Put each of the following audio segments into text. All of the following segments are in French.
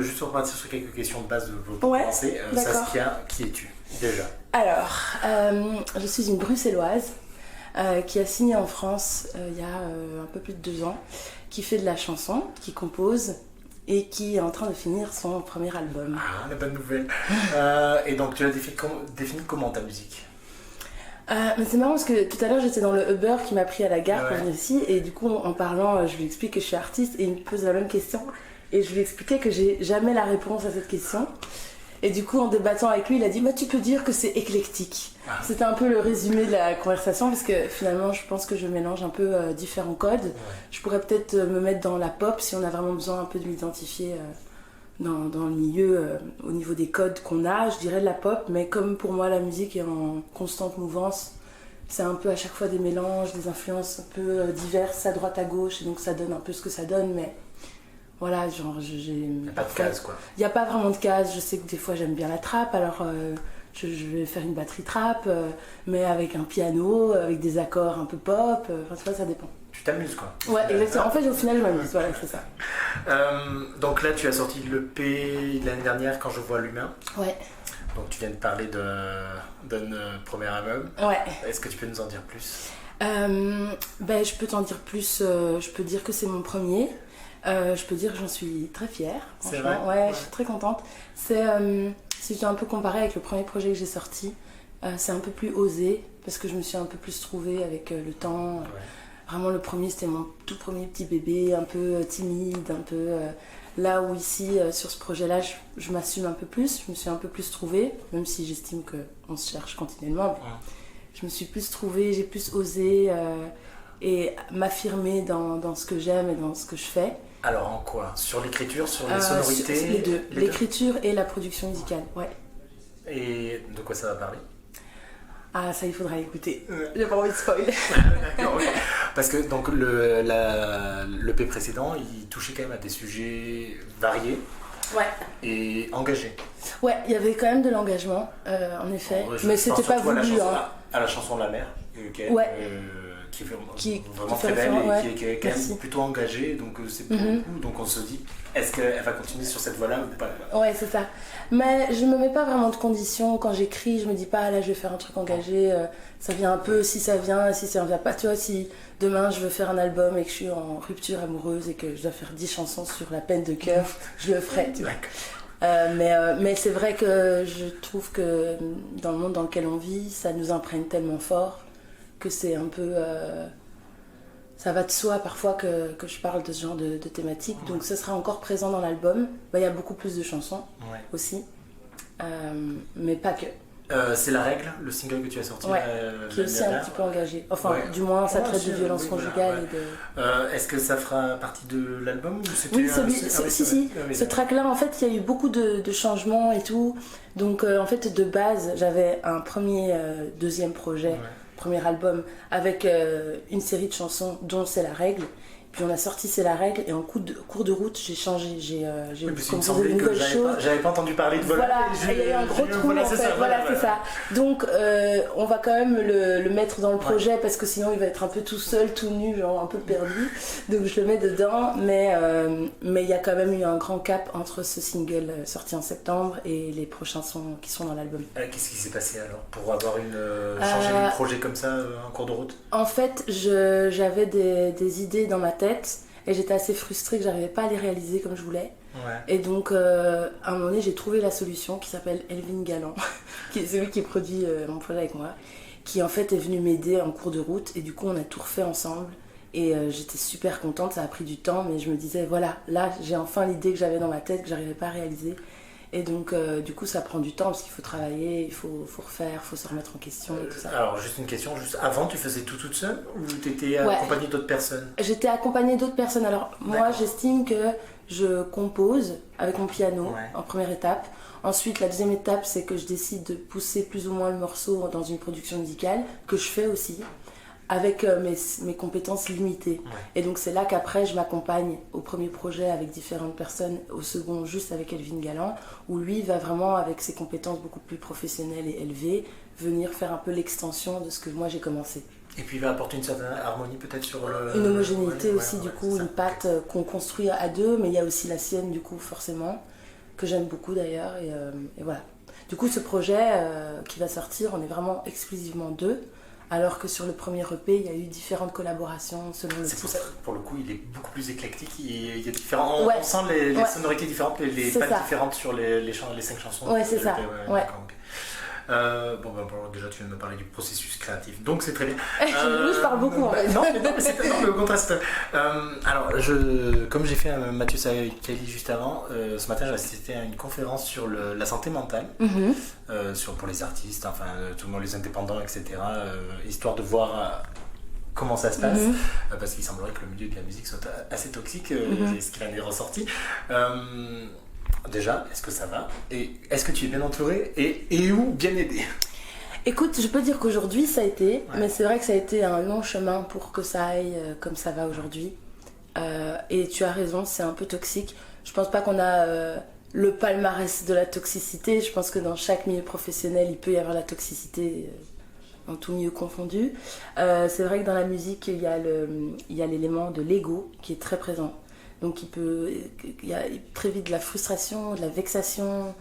Juste pour partir sur quelques questions de base pour Ouais, commencer. d'accord. Saskia, qui es-tu déjà? Alors, je suis une bruxelloise qui a signé en France il y a un peu plus de 2 ans, qui fait de la chanson, qui compose et qui est en train de finir son premier album. Ah, la bonne nouvelle. Et donc, tu l'as défini comment ta musique? Mais c'est marrant parce que tout à l'heure j'étais dans le Uber qui m'a pris à la gare Ah ouais. pour venir ici et du coup en parlant je lui explique que je suis artiste et il me pose la même question et je lui expliquais que j'ai jamais la réponse à cette question et du coup en débattant avec lui il a dit bah tu peux dire que c'est éclectique. Ah. C'était un peu le résumé de la conversation parce que finalement je pense que je mélange un peu différents codes. Ouais. Je pourrais peut-être me mettre dans la pop si on a vraiment besoin un peu de m'identifier dans le milieu, au niveau des codes qu'on a, je dirais de la pop, mais comme pour moi la musique est en constante mouvance, c'est un peu à chaque fois des mélanges, des influences un peu diverses à droite à gauche, et donc ça donne un peu ce que ça donne, mais voilà, genre j'ai... Y a pas de case, quoi. Il n'y a pas vraiment de case, je sais que des fois j'aime bien la trap, alors je vais faire une batterie trap, mais avec un piano, avec des accords un peu pop, enfin tu vois, ça dépend. Tu t'amuses, quoi. Ouais, exactement, en fait au final je m'amuse, voilà, c'est ça. Donc là, tu as sorti l'EP l'année dernière, Quand je vois l'humain. Ouais, Donc tu viens de parler d'un premier album. ouais. Est-ce que tu peux nous en dire plus? Ben, je peux t'en dire plus, je peux dire que c'est mon premier. Je peux dire que j'en suis très fière. C'est Franchement. vrai? Ouais, Ouais. je suis très contente. Si je dois un peu comparer avec le premier projet que j'ai sorti, c'est un peu plus osé parce que je me suis un peu plus trouvée avec le temps. Ouais. Vraiment, le premier, c'était mon tout premier petit bébé, un peu timide, un peu. Là où ici, sur ce projet-là, je m'assume un peu plus, je me suis un peu plus trouvée, même si j'estime qu'on se cherche continuellement. Mais Ouais. je me suis plus trouvée, j'ai plus osé et m'affirmer dans ce que j'aime et dans ce que je fais. Alors en quoi? Sur l'écriture, sur les sonorités? Les deux, Les deux. l'écriture et la production musicale, ouais. Et de quoi ça va parler? Ah, ça, il faudra écouter. J'ai pas envie de spoil. D'accord, ok. Parce que donc l'EP précédent, il touchait quand même à des sujets variés Ouais. et engagés. Ouais, il y avait quand même de l'engagement, en effet. Bon, je Mais pense c'était pas surtout à la voulu, chanson, hein. à la chanson de la mer, qui est, Ouais. qui est vraiment, Qui vraiment fait très belle référence, et ouais. qui est quand Merci. même plutôt engagée. Donc c'est pour le coup. Donc on se dit, est-ce qu'elle va continuer sur cette voie-là ou pas? Ouais, c'est ça. Mais je me mets pas vraiment de conditions. Quand j'écris, je me dis pas, là, je vais faire un truc engagé. Ça vient un peu, si ça vient, si ça vient pas. Tu vois, si demain, je veux faire un album et que je suis en rupture amoureuse et que je dois faire 10 chansons sur la peine de cœur, je le ferai, tu vois. Mais c'est vrai que je trouve que dans le monde dans lequel on vit, ça nous imprègne tellement fort que c'est un peu... ça va de soi parfois que je parle de ce genre de thématique. Donc ça sera encore présent dans l'album. Bah, y a beaucoup plus de chansons Ouais. aussi. Mais pas que. C'est La Règle, le single que tu as sorti. Ouais, qui est l'année aussi un dernière. petit peu engagé. Enfin, Ouais. du moins, ça Ouais, traite de aussi, violence oui, conjugale voilà, et de... Est-ce que ça fera partie de l'album ou c'était Oui, un- celui, ah oui, si, c'est vrai. si. Ah oui, Ce d'accord. track-là, en fait, il y a eu beaucoup de changements et tout. Donc, en fait, de base, j'avais un deuxième projet, Ouais. premier album, avec une série de chansons, dont C'est la règle. Puis on a sorti C'est la règle, et en cours de route, j'ai changé. J'ai Oui, parce qu'il me composé semblait une que nouvelle chose. j'avais pas entendu parler de vol. Voilà, et il y a eu un gros trou Voilà, en c'est fait, ça, voilà, c'est ça. Donc on va quand même le mettre dans le projet parce que sinon il va être un peu tout seul, tout nu, genre un peu perdu. Donc je le mets dedans, mais il y a quand même eu un grand cap entre ce single sorti en septembre et les prochains sons qui sont dans l'album. Qu'est-ce qui s'est passé alors pour avoir changer le projet comme ça en cours de route? En fait, j'avais des idées dans ma tête et j'étais assez frustrée que j'arrivais pas à les réaliser comme je voulais. Ouais. Et donc, à un moment donné, j'ai trouvé la solution qui s'appelle Elvin Galland, qui est celui qui produit mon projet avec moi, qui en fait est venu m'aider en cours de route. Et du coup, on a tout refait ensemble. Et j'étais super contente, ça a pris du temps, mais je me disais, voilà, là, j'ai enfin l'idée que j'avais dans ma tête, que j'arrivais pas à réaliser. Et donc, du coup, ça prend du temps parce qu'il faut travailler, il faut refaire, il faut se remettre en question et tout ça. Alors, juste une question, avant, tu faisais tout toute seule ou tu étais Ouais. accompagnée d'autres personnes? J'étais accompagnée d'autres personnes. Alors, moi, D'accord. j'estime que je compose avec mon piano Ouais. en première étape. Ensuite, la deuxième étape, c'est que je décide de pousser plus ou moins le morceau dans une production musicale, que je fais aussi, avec mes compétences limitées. Ouais. Et donc, c'est là qu'après, je m'accompagne au premier projet avec différentes personnes, au second, juste avec Elvin Galland, où lui va vraiment, avec ses compétences beaucoup plus professionnelles et élevées, venir faire un peu l'extension de ce que moi j'ai commencé. Et puis il va apporter une certaine harmonie peut-être sur le... Une homogénéité aussi, du coup, ça. une patte qu'on construit à deux, mais il y a aussi la sienne, du coup, forcément, que j'aime beaucoup d'ailleurs, et voilà. Du coup, ce projet qui va sortir, on est vraiment exclusivement deux, alors que sur le premier EP, il y a eu différentes collaborations selon le C'est type. pour le coup, il est beaucoup plus éclectique, il y a différents... On sent les sonorités différentes, les pattes différentes sur les 5 chansons. Ouais, c'est ça. Ouais. Déjà tu viens de me parler du processus créatif, donc c'est très bien. Oui, je parle beaucoup en fait. Non, mais au contraste. Alors, comme j'ai fait un Mathieu Sakali juste avant, ce matin j'ai assisté à une conférence sur la santé mentale, pour les artistes, enfin tout le monde, les indépendants, etc. Histoire de voir comment ça se passe, parce qu'il semblerait que le milieu de la musique soit assez toxique, ce qu'il en est ressorti. Déjà, est-ce que ça va? Et est-ce que tu es bien entouré? Et où bien aidé? Écoute, je peux dire qu'aujourd'hui ça a été, mais c'est vrai que ça a été un long chemin pour que ça aille comme ça va aujourd'hui. Et tu as raison, c'est un peu toxique. Je pense pas qu'on a le palmarès de la toxicité. Je pense que dans chaque milieu professionnel, il peut y avoir la toxicité en tout milieu confondu. C'est vrai que dans la musique, il y a l'élément de l'ego qui est très présent. Donc il y a très vite de la frustration, de la vexation.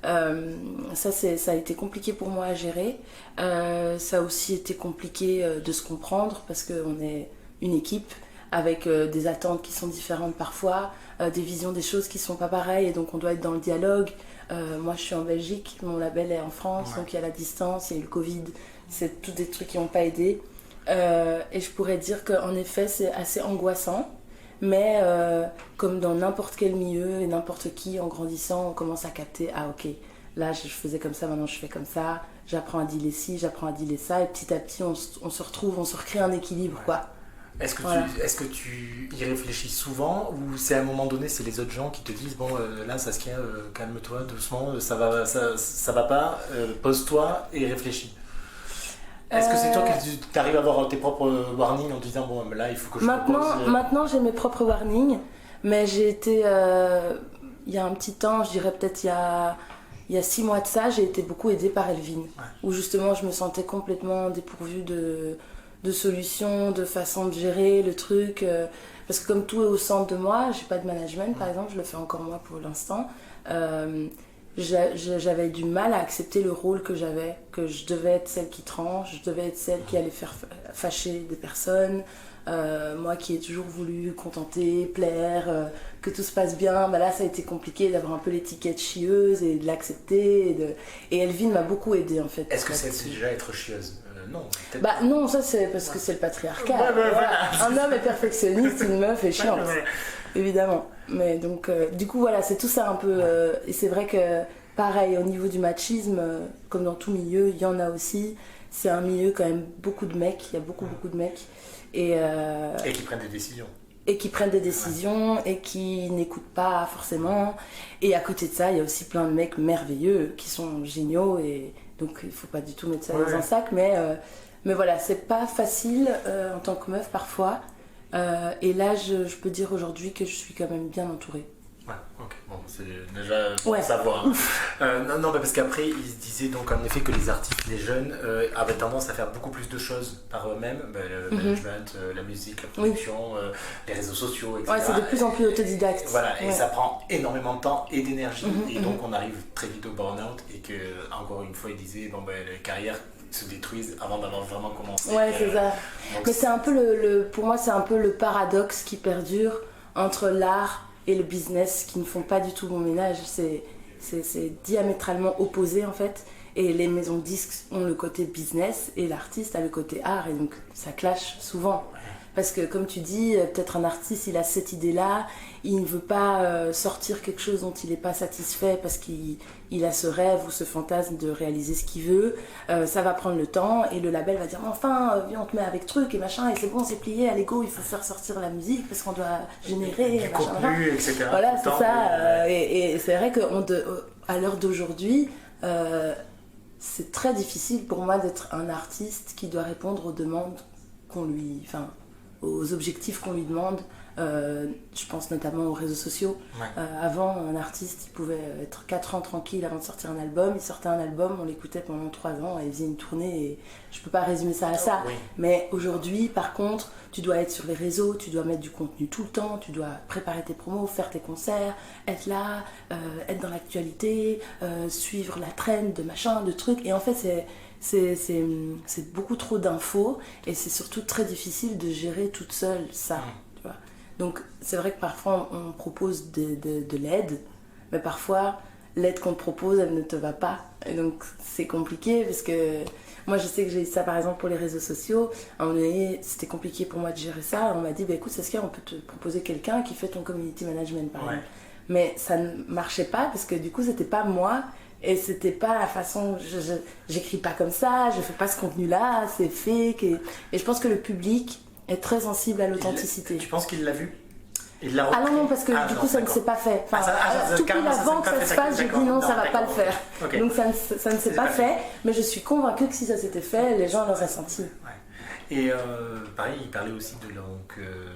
Ça a été compliqué pour moi à gérer. Ça a aussi été compliqué de se comprendre parce qu'on est une équipe avec des attentes qui sont différentes parfois, des visions des choses qui sont pas pareilles, et donc on doit être dans le dialogue. Moi je suis en Belgique, mon label est en France, donc il y a la distance, il y a eu le Covid, c'est tous des trucs qui n'ont pas aidé. Et je pourrais dire qu'en effet c'est assez angoissant. Mais comme dans n'importe quel milieu et n'importe qui, en grandissant, on commence à capter, ah ok, là je faisais comme ça, maintenant je fais comme ça, j'apprends à dealer ci, j'apprends à dealer ça, et petit à petit on se retrouve, on se recrée un équilibre, quoi. Est-ce que tu y réfléchis souvent, ou c'est à un moment donné, c'est les autres gens qui te disent, bon là Saskia, calme-toi doucement, ça va pas, pose-toi et réfléchis? Est-ce que c'est toi qui arrives à avoir tes propres warnings en te disant, bon là il faut que je me pose? Maintenant j'ai mes propres warnings, mais j'ai été, il y a un petit temps, je dirais peut-être il y a 6 mois de ça, j'ai été beaucoup aidée par Elvin, où justement je me sentais complètement dépourvue de solutions, de façon de gérer le truc, parce que comme tout est au centre de moi, j'ai pas de management par exemple, je le fais encore moi pour l'instant. J'avais du mal à accepter le rôle que j'avais, que je devais être celle qui tranche, je devais être celle qui allait faire fâcher des personnes, moi qui ai toujours voulu contenter, plaire, que tout se passe bien. Là ça a été compliqué d'avoir un peu l'étiquette chieuse et de l'accepter, et Elvin m'a beaucoup aidée en fait. Est-ce que c'est déjà être chieuse? Non, non, ça c'est parce que c'est le patriarcat. Voilà. Un homme est perfectionniste, une meuf est chiante. Évidemment. Mais donc, du coup, voilà, c'est tout ça un peu. Et c'est vrai que, pareil, au niveau du machisme, comme dans tout milieu, il y en a aussi. C'est un milieu quand même beaucoup de mecs. Il y a beaucoup de mecs. Et qui prennent des décisions. Et qui prennent des décisions et qui n'écoutent pas forcément. Et à côté de ça, il y a aussi plein de mecs merveilleux qui sont géniaux. Et donc, il ne faut pas du tout mettre ça dans un sac. Mais voilà, c'est pas facile en tant que meuf parfois. Et là, je peux dire aujourd'hui que je suis quand même bien entourée. Ouais, ok, bon, c'est déjà pour savoir. Non, parce qu'après, ils se disaient donc en effet que les artistes, les jeunes, avaient tendance à faire beaucoup plus de choses par eux-mêmes, le management, la musique, la production, les réseaux sociaux, etc. Ouais, c'est de plus en plus autodidacte. Voilà, et ça prend énormément de temps et d'énergie, et donc on arrive très vite au burn-out, et que, encore une fois, ils disaient, les carrières se détruisent avant d'avoir vraiment commencé. Ouais, c'est ça. Mais c'est un peu pour moi, c'est un peu le paradoxe qui perdure entre l'art et le business qui ne font pas du tout bon ménage. C'est diamétralement opposé en fait. Et les maisons de disques ont le côté business et l'artiste a le côté art. Et donc ça clash souvent. Parce que comme tu dis, peut-être un artiste, il a cette idée-là, il ne veut pas sortir quelque chose dont il n'est pas satisfait parce qu'il a ce rêve ou ce fantasme de réaliser ce qu'il veut. Ça va prendre le temps et le label va dire enfin, viens, on te met avec truc et machin, et c'est bon, c'est plié, à l'ego, il faut faire sortir la musique parce qu'on doit générer du contenu, etc. Voilà, c'est ça. Et c'est vrai qu'à l'heure d'aujourd'hui, c'est très difficile pour moi d'être un artiste qui doit répondre aux demandes qu'on lui... aux objectifs qu'on lui demande Je pense notamment aux réseaux sociaux. Ouais. Avant, un artiste il pouvait être 4 ans tranquille avant de sortir un album. Il sortait un album, on l'écoutait pendant 3 ans et il faisait une tournée. Et je peux pas résumer ça à ça. Oui. Mais aujourd'hui, par contre, tu dois être sur les réseaux, tu dois mettre du contenu tout le temps, tu dois préparer tes promos, faire tes concerts, être là, être dans l'actualité, suivre la trend de machin, de trucs. Et en fait, c'est beaucoup trop d'infos et c'est surtout très difficile de gérer toute seule ça. Tu vois. Donc c'est vrai que parfois on propose de l'aide, mais parfois l'aide qu'on te propose elle ne te va pas. Et donc c'est compliqué parce que moi je sais que j'ai eu ça par exemple pour les réseaux sociaux. À un moment donné c'était compliqué pour moi de gérer ça. On m'a dit bah, écoute Saskia, on peut te proposer quelqu'un qui fait ton community management par exemple. Mais ça ne marchait pas parce que du coup c'était pas moi. Et c'était pas la façon, j'écris pas comme ça, je fais pas ce contenu-là, c'est fake. Et je pense que le public est très sensible à l'authenticité. Tu penses qu'il l'a vu? Il l'a repris? Ah non, parce que du coup ça ne s'est pas fait. Enfin, tout pile avant que ça se fasse, j'ai dit non, ça va pas le faire. Okay. Donc ça ne s'est pas fait, mais je suis convaincue que si ça s'était fait, les gens l'auraient senti. Ouais. Et pareil, il parlait aussi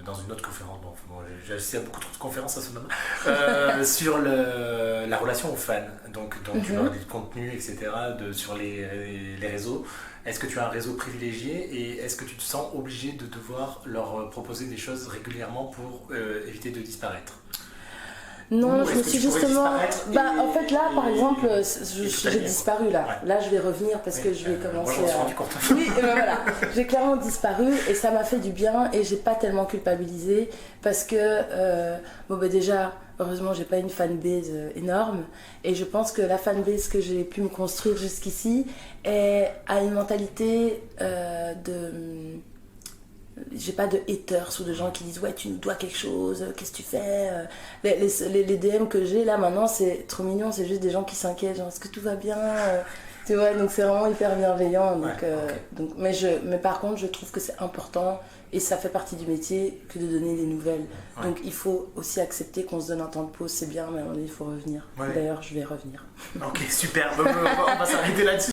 dans une autre conférence, bon, j'assiste à beaucoup trop de conférences à ce moment, sur la relation aux fans. Donc tu parles du contenu, etc., sur les réseaux. Est-ce que tu as un réseau privilégié et est-ce que tu te sens obligé de devoir leur proposer des choses régulièrement pour éviter de disparaître? Non, je me suis justement... en fait là, par exemple, j'ai disparu là. Ouais. Là, je vais revenir parce que je vais commencer moi, rendu compte. Oui, voilà. J'ai clairement disparu et ça m'a fait du bien et j'ai pas tellement culpabilisé parce que, déjà, heureusement, j'ai pas une fanbase énorme et je pense que la fanbase que j'ai pu me construire jusqu'ici a une mentalité j'ai pas de haters ou de gens qui disent ouais tu nous dois quelque chose, qu'est-ce que tu fais, les DM que j'ai là maintenant c'est trop mignon, c'est juste des gens qui s'inquiètent genre est-ce que tout va bien, tu vois, donc c'est vraiment hyper bienveillant donc, mais par contre je trouve que c'est important et ça fait partie du métier que de donner des nouvelles, donc il faut aussi accepter qu'on se donne un temps de pause, c'est bien mais à un moment donné il faut revenir, d'ailleurs je vais revenir. Ok, super, on va s'arrêter là-dessus.